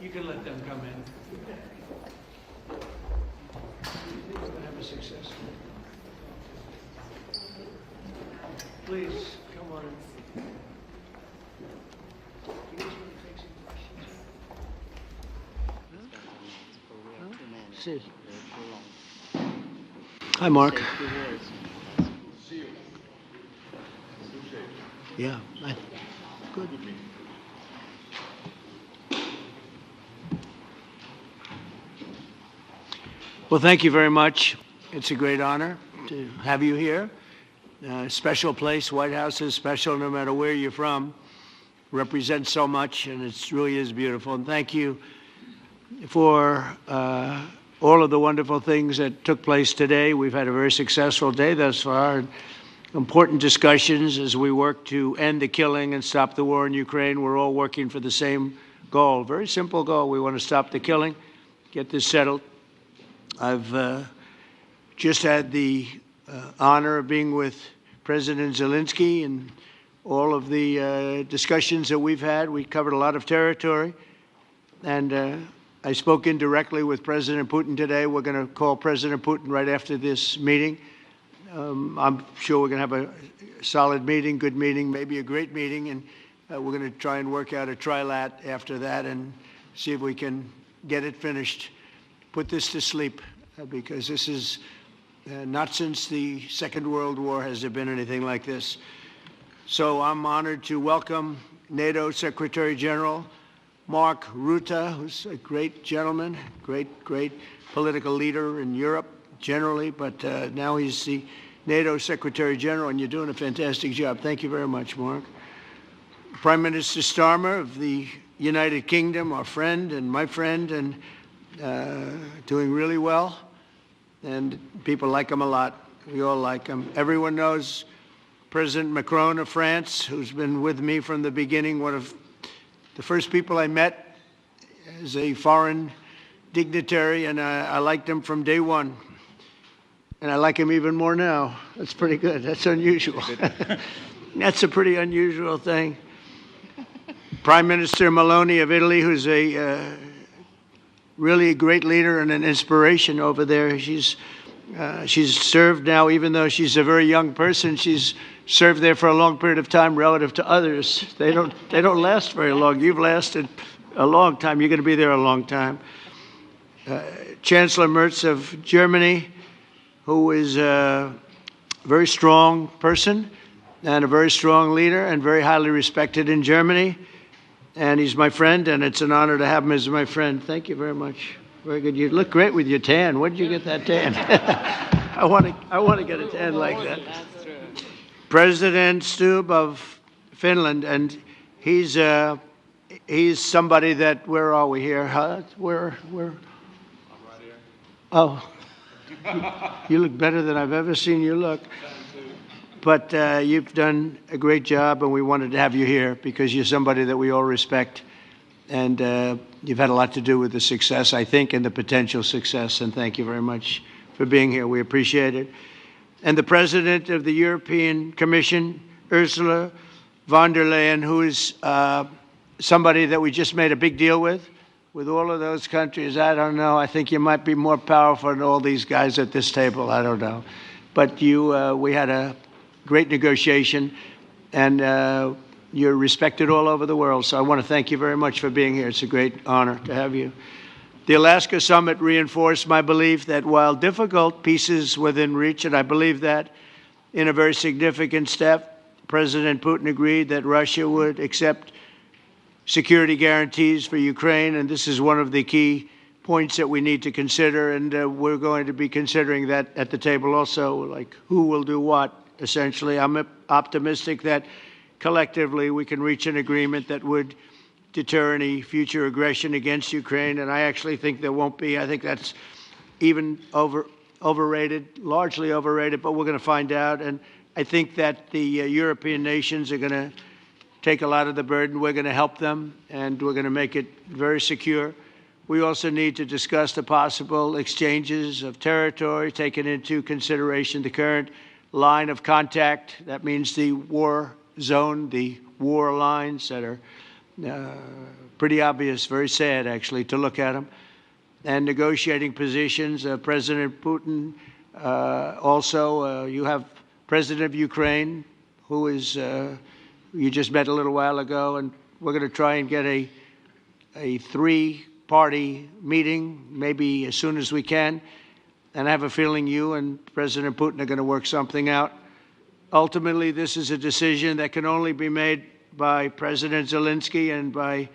You can let them come in. We're going to have a success. Please, come on in. You guys want to take some questions? See. Hi, Mark. Yeah, good. Well, thank you very much. It's a great honor to have you here. Special place. White House is special no matter where you're from. Represents so much, and it really is beautiful. And thank you for all of the wonderful things that took place today. We've had a very successful day thus far. Important discussions as we work to end the killing and stop the war in Ukraine. We're all working for the same goal, very simple goal. We want to stop the killing, get this settled. I've just had the honor of being with President Zelenskyy and all of the discussions that we've had. We covered a lot of territory, and I spoke indirectly with President Putin today. We're going to call President Putin right after this meeting. I'm sure we're going to have a solid meeting, good meeting, maybe a great meeting, and we're going to try and work out a trilat after that and see if we can get it finished, put this to sleep, because this is not since the Second World War has there been anything like this. So I'm honored to welcome NATO Secretary General Mark Rutte, who's a great gentleman, great political leader in Europe generally, but now he's the NATO Secretary General, and you're doing a fantastic job. Thank you very much, Mark. Prime Minister Starmer of the United Kingdom, our friend and my friend, and doing really well, and people like him a lot. We all like him. Everyone knows President Macron of France, who's been with me from the beginning, one of the first people I met as a foreign dignitary, and I liked him from day one. And I like him even more now. That's pretty good. That's unusual. That's a pretty unusual thing. Prime Minister Meloni of Italy, who's a really a great leader and an inspiration over there. She's served now, even though she's a very young person, she's served there for a long period of time relative to others. They don't last very long. You've lasted a long time. You're going to be there a long time. Chancellor Merz of Germany, who is a very strong person and a very strong leader and very highly respected in Germany. And he's my friend, and it's an honor to have him as my friend. Thank you very much. Very good. You look great with your tan. Where did you get that tan? I want to get a tan like that. President Stubb of Finland, and he's somebody that, where are we here? Where? I'm right here. Oh. You look better than I've ever seen you look. But you've done a great job, and we wanted to have you here because you're somebody that we all respect. And you've had a lot to do with the success, I think, and the potential success. And thank you very much for being here. We appreciate it. And the President of the European Commission, Ursula von der Leyen, who is somebody that we just made a big deal with all of those countries. I don't know. I think you might be more powerful than all these guys at this table. I don't know. But we had a great negotiation, and you're respected all over the world. So I want to thank you very much for being here. It's a great honor to have you. The Alaska Summit reinforced my belief that while difficult, peace is within reach, and I believe that in a very significant step, President Putin agreed that Russia would accept security guarantees for Ukraine, and this is one of the key points that we need to consider, and we're going to be considering that at the table also, like who will do what, essentially. I'm optimistic that collectively we can reach an agreement that would deter any future aggression against Ukraine, and I actually think there won't be. I think that's even overrated, largely overrated, but we're going to find out, and I think that the European nations are going to take a lot of the burden. We're going to help them, and we're going to make it very secure. We also need to discuss the possible exchanges of territory, taking into consideration the current line of contact. That means the war zone, the war lines that are Pretty obvious, very sad, actually, to look at them. And negotiating positions. President Putin, also, you have President of Ukraine, who is, you just met a little while ago, and we're going to try and get a three-party meeting, maybe as soon as we can. And I have a feeling you and President Putin are going to work something out. Ultimately, this is a decision that can only be made by President Zelenskyy and by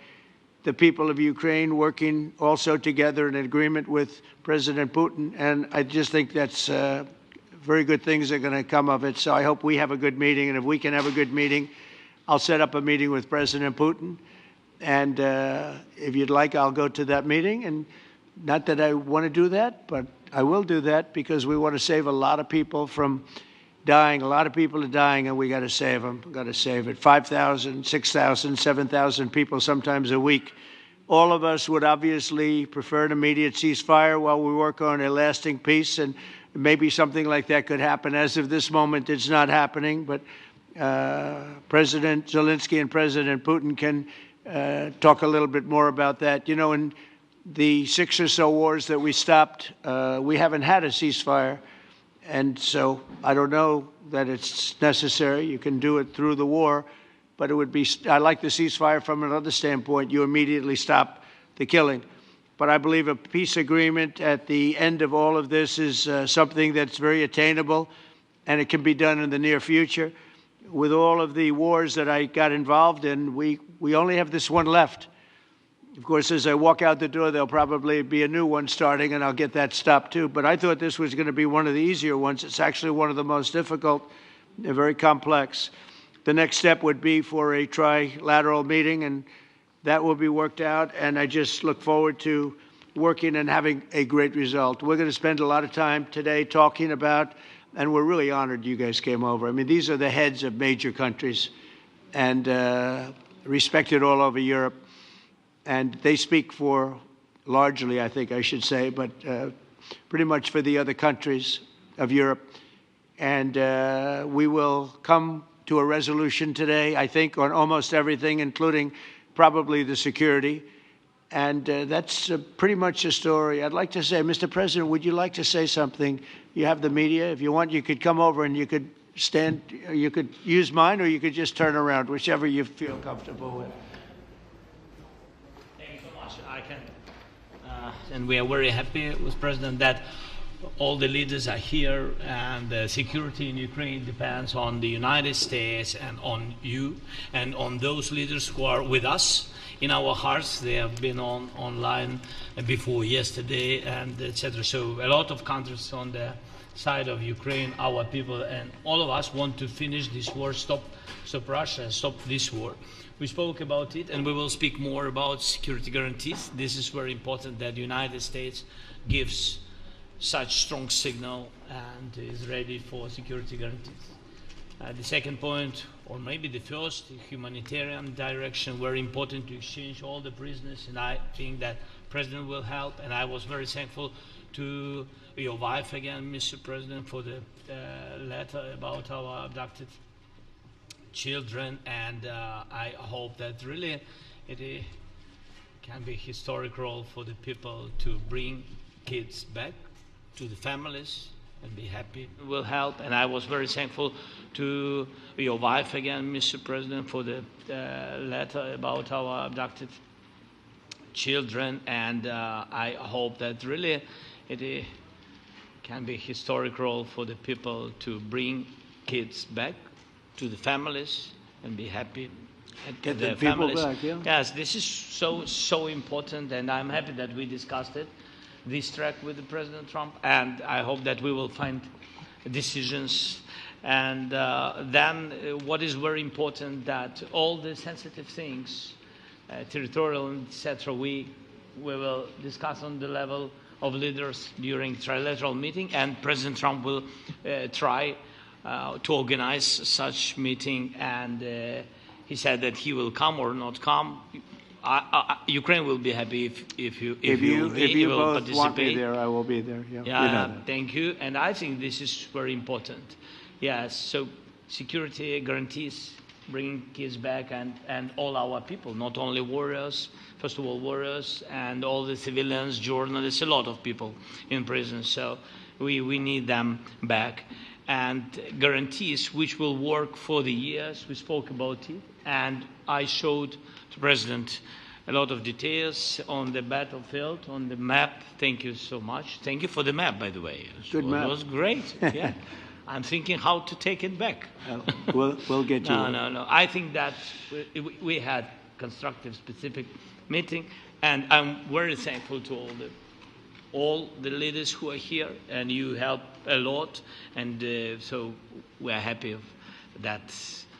the people of Ukraine working also together in agreement with President Putin. And I just think that's very good things are going to come of it. So I hope we have a good meeting. And if we can have a good meeting, I'll set up a meeting with President Putin. And if you'd like, I'll go to that meeting. And not that I want to do that, but I will do that because we want to save a lot of people from dying. A lot of people are dying, and we got to save them. We got to save it. 5,000, 6,000, 7,000 people sometimes a week. All of us would obviously prefer an immediate ceasefire while we work on a lasting peace, and maybe something like that could happen. As of this moment, it's not happening, but President Zelenskyy and President Putin can talk a little bit more about that. You know, in the 6 or so wars that we stopped, we haven't had a ceasefire. And so I don't know that it's necessary. You can do it through the war, but it would be, I like the ceasefire from another standpoint. You immediately stop the killing. But I believe a peace agreement at the end of all of this is something that's very attainable, and it can be done in the near future. With all of the wars that I got involved in, we only have this one left. Of course, as I walk out the door, there'll probably be a new one starting, and I'll get that stopped too. But I thought this was going to be one of the easier ones. It's actually one of the most difficult. They're very complex. The next step would be for a trilateral meeting, and that will be worked out. And I just look forward to working and having a great result. We're going to spend a lot of time today talking about, and we're really honored you guys came over. I mean, these are the heads of major countries and respected all over Europe. And they speak for, largely, I think I should say, but pretty much for the other countries of Europe. And we will come to a resolution today, I think, on almost everything, including probably the security. And that's pretty much the story. I'd like to say, Mr. President, would you like to say something? You have the media. If you want, you could come over and you could stand, you could use mine, or you could just turn around, whichever you feel comfortable with. And we are very happy with President that all the leaders are here, and the security in Ukraine depends on the United States and on you and on those leaders who are with us in our hearts. They have been online before yesterday, and etc. So a lot of countries on the side of Ukraine, our people, and all of us want to finish this war, stop Russia, stop this war. We spoke about it, and we will speak more about security guarantees. This is very important that the United States gives such strong signal and is ready for security guarantees. The second point, or maybe the first, humanitarian direction, very important to exchange all the prisoners, and I think that President will help. And I was very thankful to your wife again, Mr. President, for the letter about our abducted children, and I hope that really it can be a historic role for the people to bring kids back to the families and be happy. It will help, and I was very thankful to your wife again, Mr. President, for the letter about our abducted children, and I hope that really it can be a historic role for the people to bring kids back to the families and be happy at Get the people families. back, yeah. Yes, this is so important, and I'm happy that we discussed it, this track with the President Trump, and I hope that we will find decisions. And then what is very important, that all the sensitive things, territorial, etc., we will discuss on the level of leaders during trilateral meeting, and President Trump will try to organize such meeting, and he said that he will come or not come. Ukraine will be happy if you will both participate. want me there, I will be there. Yeah, Yeah, you know that. thank you. And I think this is very important. Yes, so security guarantees bringing kids back and all our people, not only warriors, first of all warriors, and all the civilians, journalists, a lot of people in prison. So we need them back. And guarantees which will work for the years. We spoke about it. And I showed the President a lot of details on the battlefield, on the map. Thank you so much. Thank you for the map, by the way. Good map. It was great. Yeah. I'm thinking how to take it back. We'll get you. No. I think that we had constructive, specific meeting, and I'm very thankful to all the leaders who are here, and you help a lot, and so we are happy that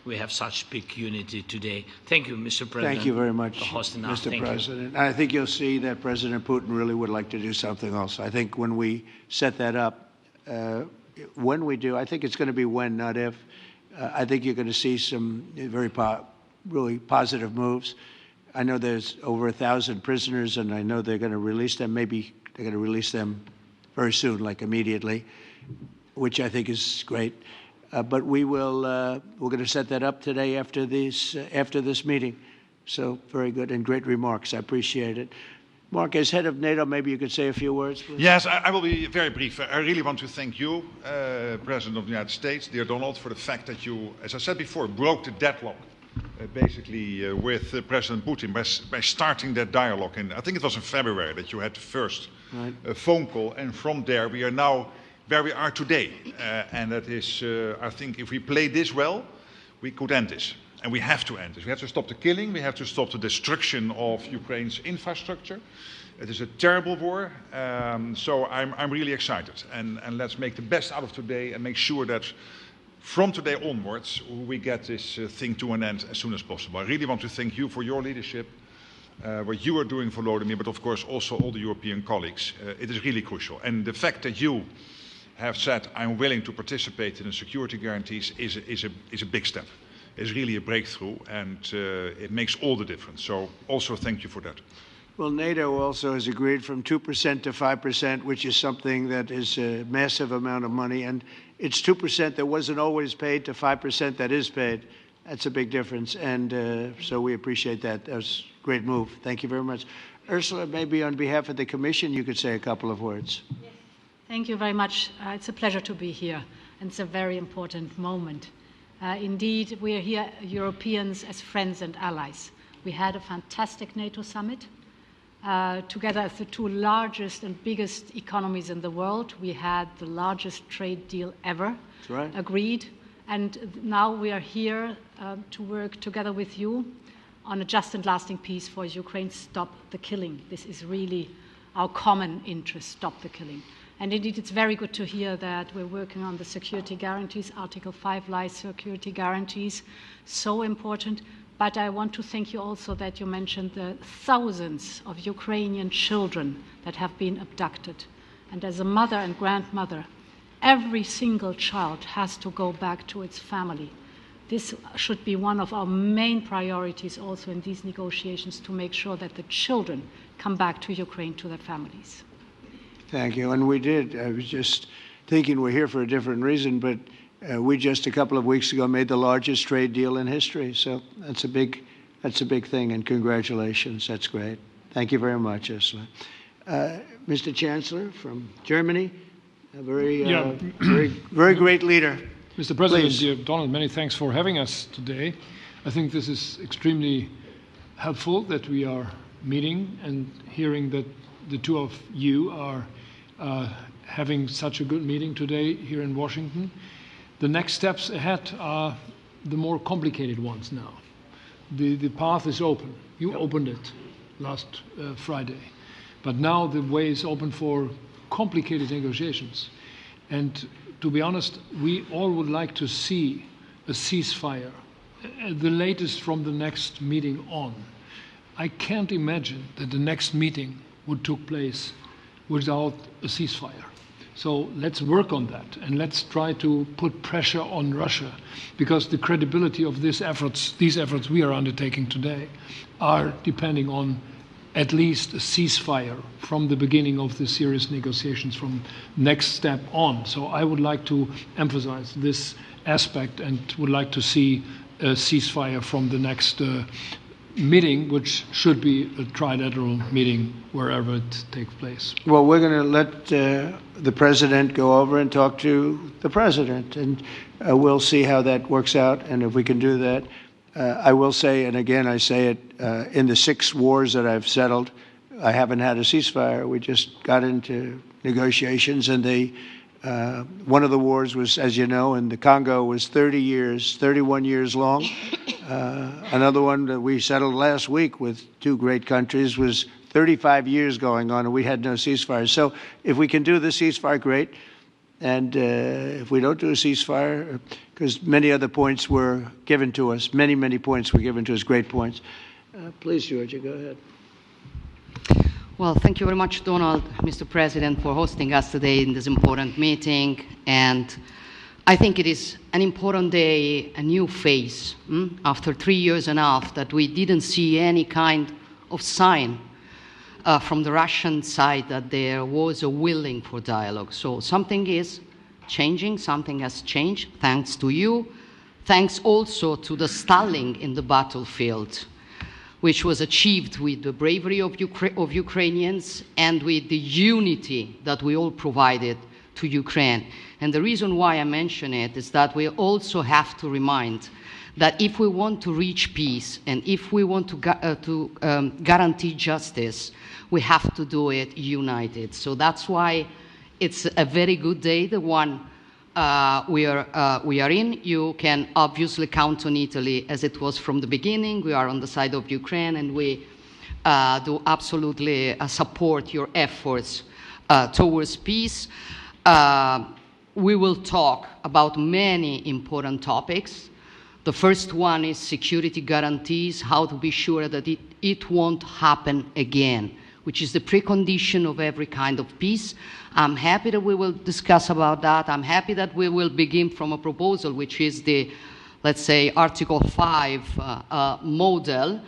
we have such big unity today. Thank you, Mr. President. Thank you very much, for hosting us. Mr. President. And I think you'll see that President Putin really would like to do something else. I think when we set that up, when we do, I think it's going to be when, not if. I think you're going to see some really positive moves. I know there's over 1,000 prisoners, and I know they're going to release them. Maybe they're going to release them very soon, like immediately, which I think is great. But we're going to set that up today after this meeting. So very good and great remarks. I appreciate it. Mark, as head of NATO, maybe you could say a few words, please. Yes, I will be very brief. I really want to thank you, President of the United States, dear Donald, for the fact that you, as I said before, broke the deadlock, basically with President Putin by starting that dialogue. And I think it was in February that you had the first phone call, and from there we are now where we are today. And that is, I think, if we play this well, we could end this. And we have to end this. We have to stop the killing. We have to stop the destruction of Ukraine's infrastructure. It is a terrible war. So I'm really excited. And let's make the best out of today and make sure that from today onwards, we get this thing to an end as soon as possible. I really want to thank you for your leadership, what you are doing for Volodymyr, but of course also all the European colleagues. It is really crucial. And the fact that you have said, I'm willing to participate in the security guarantees is a big step. It's really a breakthrough, and it makes all the difference. So also thank you for that. Well, NATO also has agreed from 2% to 5%, which is something that is a massive amount of money. And it's 2% that wasn't always paid to 5% that is paid. That's a big difference. And so we appreciate that. That was a great move. Thank you very much. Ursula, maybe on behalf of the Commission, you could say a couple of words. Yes. Thank you very much. It's a pleasure to be here, and it's a very important moment. Indeed, we are here, Europeans, as friends and allies. We had a fantastic NATO summit. Together as the two largest and biggest economies in the world, we had the largest trade deal ever agreed. And now we are here to work together with you on a just and lasting peace for Ukraine. Stop the killing. This is really our common interest, stop the killing. And indeed, it's very good to hear that we're working on the security guarantees, Article 5 lies security guarantees, so important. But I want to thank you also that you mentioned the thousands of Ukrainian children that have been abducted. And as a mother and grandmother, every single child has to go back to its family. This should be one of our main priorities also in these negotiations, to make sure that the children come back to Ukraine, to their families. Thank you. And we did. I was just thinking we're here for a different reason, but we just a couple of weeks ago made the largest trade deal in history. So that's a big thing, and congratulations. That's great. Thank you very much, Ursula. Mr. Chancellor from Germany, a very great leader. Mr. President, Please. dear Donald, many thanks for having us today. I think this is extremely helpful that we are meeting and hearing that the two of you are having such a good meeting today here in Washington. The next steps ahead are the more complicated ones now. The path is open. You opened it last Friday. But now the way is open for complicated negotiations. And to be honest, we all would like to see a ceasefire, the latest from the next meeting on. I can't imagine that the next meeting would take place without a ceasefire. So let's work on that, and let's try to put pressure on Russia, because the credibility of these efforts we are undertaking today are depending on at least a ceasefire from the beginning of the serious negotiations from next step on. So I would like to emphasize this aspect and would like to see a ceasefire from the next meeting, which should be a trilateral meeting wherever it takes place. Well, we're going to let the president go over and talk to the president, and we'll see how that works out, and if we can do that. I will say, and again, I say it, in the 6 wars that I've settled, I haven't had a ceasefire. We just got into negotiations, and one of the wars was, as you know, in the Congo was 31 years long. Another one that we settled last week with 2 great countries was 35 years going on, and we had no ceasefire. So if we can do the ceasefire, great. And if we don't do a ceasefire, because many other points were given to us, many points were given to us, great points. Please, Georgia, go ahead. Well, thank you very much, Donald, Mr. President, for hosting us today in this important meeting. And I think it is an important day, a new phase, after 3 years and a half that we didn't see any kind of sign from the Russian side that there was a willing for dialogue. So something is changing, something has changed, thanks to you. Thanks also to the stalling in the battlefield, which was achieved with the bravery of Ukrainians and with the unity that we all provided to Ukraine. And the reason why I mention it is that we also have to remind that if we want to reach peace and if we want to guarantee justice, we have to do it united. So that's why it's a very good day, the one we are in. You can obviously count on Italy as it was from the beginning. We are on the side of Ukraine, and we do absolutely support your efforts towards peace. We will talk about many important topics. The first one is security guarantees, how to be sure that it won't happen again, which is the precondition of every kind of peace. I'm happy that we will discuss about that. I'm happy that we will begin from a proposal, which is the, let's say, Article 5 model,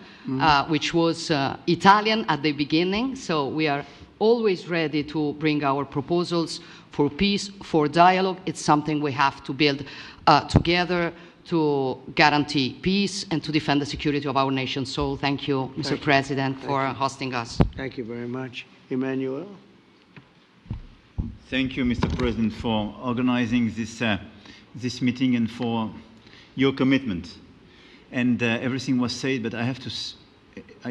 which was Italian at the beginning. So we are always ready to bring our proposals for peace, for dialogue. It's something we have to build together to guarantee peace and to defend the security of our nation. So thank you, Mr. President, for hosting us. Thank you very much. Emmanuel? Thank you, Mr. President, for organizing this meeting and for your commitment. And everything was said, but I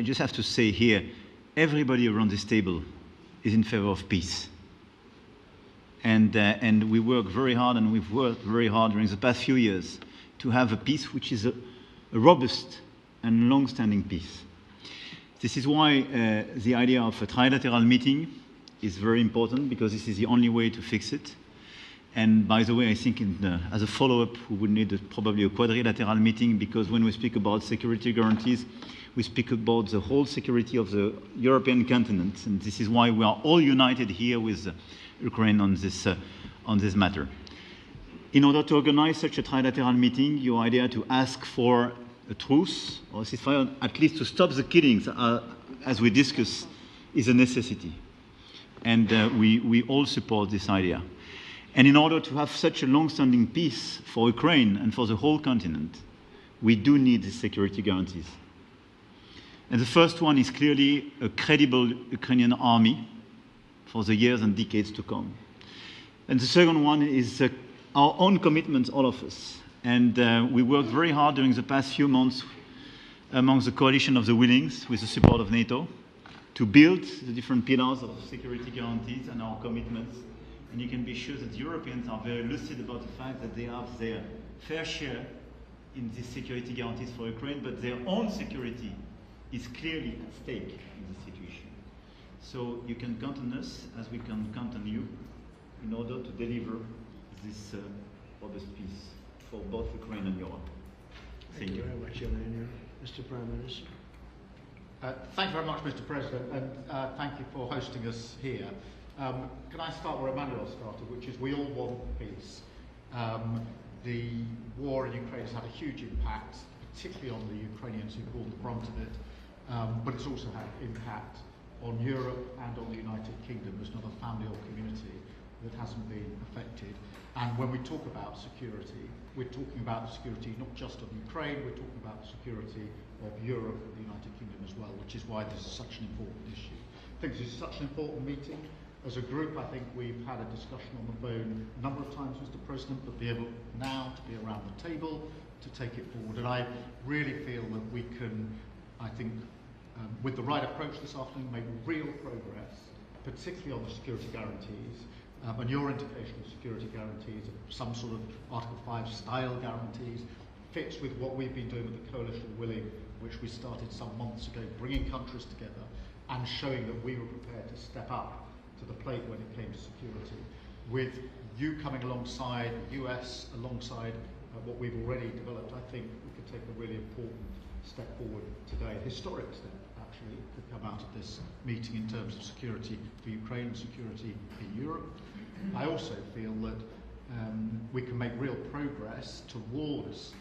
just have to say here, everybody around this table is in favor of peace. And we work very hard, and we've worked very hard during the past few years to have a peace which is a robust and long-standing peace. This is why the idea of a trilateral meeting is very important, because this is the only way to fix it. And by the way, I think as a follow-up, we would need probably a quadrilateral meeting, because when we speak about security guarantees, we speak about the whole security of the European continent. And this is why we are all united here with Ukraine on this matter. In order to organize such a trilateral meeting, your idea to ask for a truce or a ceasefire, at least to stop the killings, as we discussed, is a necessity. And we all support this idea. And in order to have such a long-standing peace for Ukraine and for the whole continent, we do need these security guarantees. And the first one is clearly a credible Ukrainian army for the years and decades to come. And the second one is our own commitments, all of us. And we worked very hard during the past few months among the coalition of the willings, with the support of NATO, to build the different pillars of security guarantees and our commitments. And you can be sure that the Europeans are very lucid about the fact that they have their fair share in these security guarantees for Ukraine, but their own security is clearly at stake in this situation. So you can count on us, as we can count on you, in order to deliver this robust peace for both Ukraine and Europe. Thank you very much, Emmanuel. Mr. Prime Minister. Thank you very much, Mr. President, and thank you for hosting us here. Can I start where Emmanuel started, which is we all want peace. The war in Ukraine has had a huge impact, particularly on the Ukrainians who bore the brunt of it, but it's also had impact on Europe and on the United Kingdom as another family or community that hasn't been affected. And when we talk about security, we're talking about the security not just of Ukraine, we're talking about the security of Europe and the United Kingdom as well, which is why this is such an important issue. I think this is such an important meeting. As a group, I think we've had a discussion on the phone a number of times, Mr. President, but be able now to be around the table to take it forward. And I really feel that we can, I think, with the right approach this afternoon, make real progress, particularly on the security guarantees. And your indication of security guarantees, some sort of Article 5 style guarantees, fits with what we've been doing with the Coalition of Willing, which we started some months ago, bringing countries together and showing that we were prepared to step up to the plate when it came to security. With you coming alongside, the US alongside what we've already developed, I think we could take a really important step forward today, a historic step actually, could come out of this meeting in terms of security for Ukraine and security in Europe. I also feel that we can make real progress towards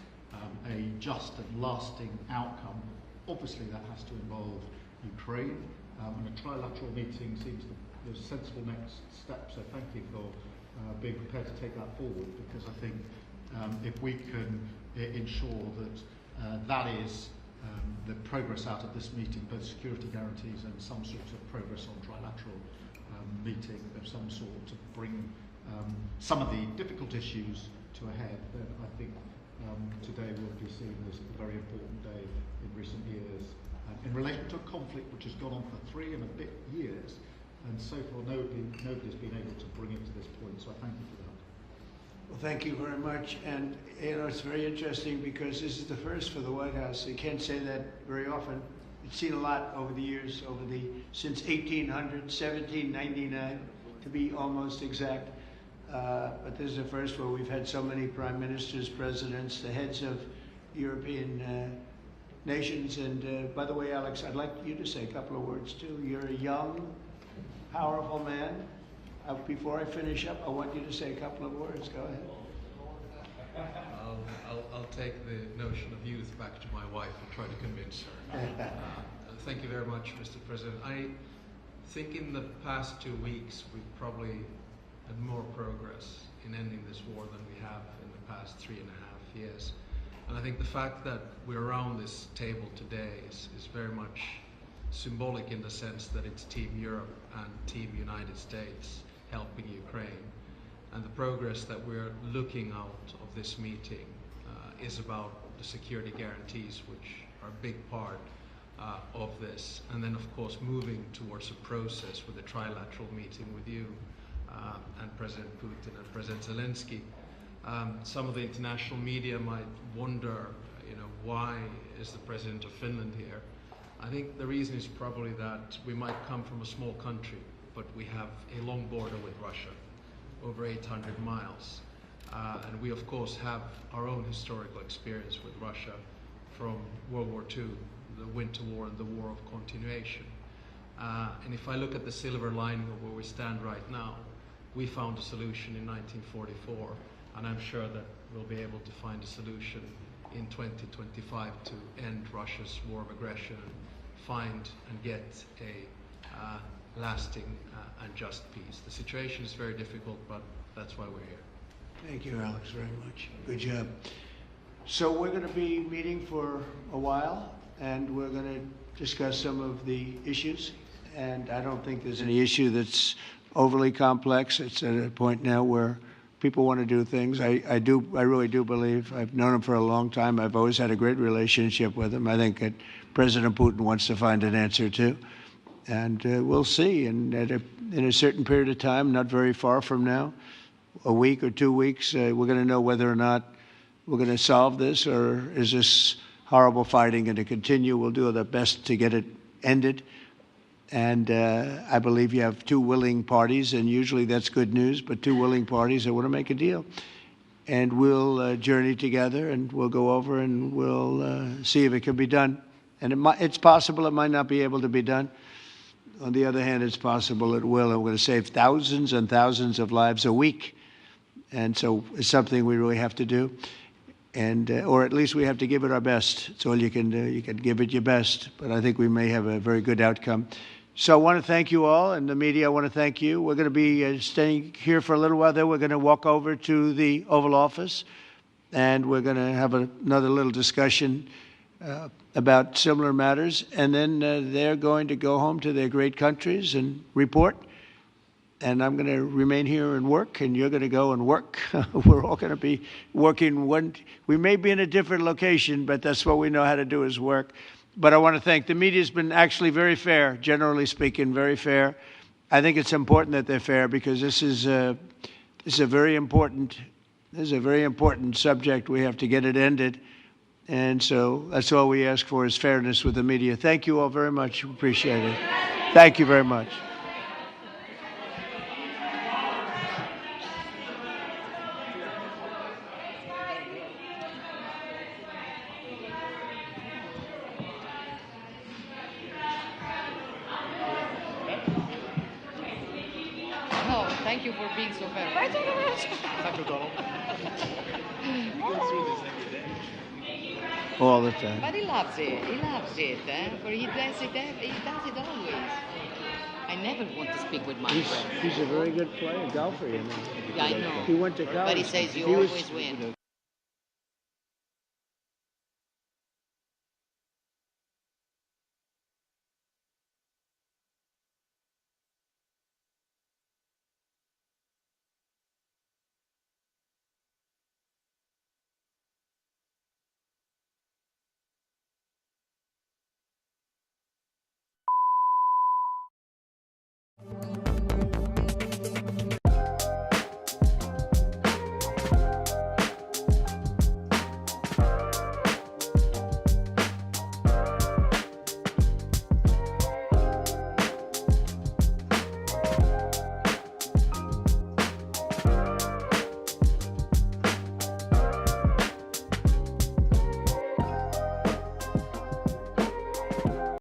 a just and lasting outcome. Obviously that has to involve Ukraine, and a trilateral meeting seems the sensible next step, so thank you for being prepared to take that forward, because I think if we can ensure that that is the progress out of this meeting, both security guarantees and some sorts of progress on trilateral meeting of some sort to bring some of the difficult issues to a head, then I think today will be seen as a very important day in recent years in relation to a conflict which has gone on for 3 and a bit years, and so far nobody's been able to bring it to this point, so I thank you for that. Well, thank you very much. And, you know, it's very interesting because this is the first for the White House. You can't say that very often. It's seen a lot over the years, since 1800, 1799, to be almost exact. But this is the first where we've had so many prime ministers, presidents, the heads of European nations. And by the way, Alex, I'd like you to say a couple of words too. You're a young, powerful man. Before I finish up, I want you to say a couple of words. Go ahead. I'll take the notion of youth back to my wife and try to convince her. Thank you very much, Mr. President. I think in the past 2 weeks we've probably had more progress in ending this war than we have in the past 3.5 years. And I think the fact that we're around this table today is very much symbolic in the sense that it's Team Europe and Team United States helping Ukraine. And the progress that we're looking out of this meeting is about the security guarantees, which are a big part of this. And then, of course, moving towards a process with a trilateral meeting with you and President Putin and President Zelenskyy. Some of the international media might wonder, why is the President of Finland here? I think the reason is probably that we might come from a small country, but we have a long border with Russia, over 800 miles. And we, of course, have our own historical experience with Russia from World War II, the Winter War and the War of Continuation. And if I look at the silver lining of where we stand right now, we found a solution in 1944, and I'm sure that we'll be able to find a solution in 2025 to end Russia's war of aggression and find and get a lasting and just peace. The situation is very difficult, but that's why we're here. Thank you, Alex, very much. Good job. So we're going to be meeting for a while, and we're going to discuss some of the issues. And I don't think there's any issue that's overly complex. It's at a point now where people want to do things. I really do believe. I've known him for a long time. I've always had a great relationship with him. I think that President Putin wants to find an answer too. And we'll see. And in a certain period of time, not very far from now, a week or 2 weeks, we're going to know whether or not we're going to solve this, or is this horrible fighting going to continue. We'll do our best to get it ended. And I believe you have two willing parties, and usually that's good news, but two willing parties that want to make a deal. And we'll journey together, and we'll go over, and we'll see if it can be done. And it's possible it might not be able to be done. On the other hand, it's possible it will, and we're going to save thousands and thousands of lives a week. And so it's something we really have to do. And, or at least we have to give it our best. It's all you can do. You can give it your best. But I think we may have a very good outcome. So I want to thank you all, and the media, I want to thank you. We're going to be staying here for a little while. Then we're going to walk over to the Oval Office, and we're going to have another little discussion about similar matters. And then they're going to go home to their great countries and report. And I'm going to remain here and work, and you're going to go and work. We're all going to be working. We may be in a different location, but that's what we know how to do is work. But I want to thank the media. Has been actually very fair, generally speaking, very fair. I think it's important that they're fair because this is a very important subject. We have to get it ended, and so that's all we ask for is fairness with the media. Thank you all very much. Appreciate it. Thank you very much. No, thank you for being so fair. Thank you, Donald. All the time. But he loves it. He loves it. But he does it always. I never want to speak with my friend. He's a very good player, golfer, you know. Yeah, I know. He went to college. But he says you He was- always win.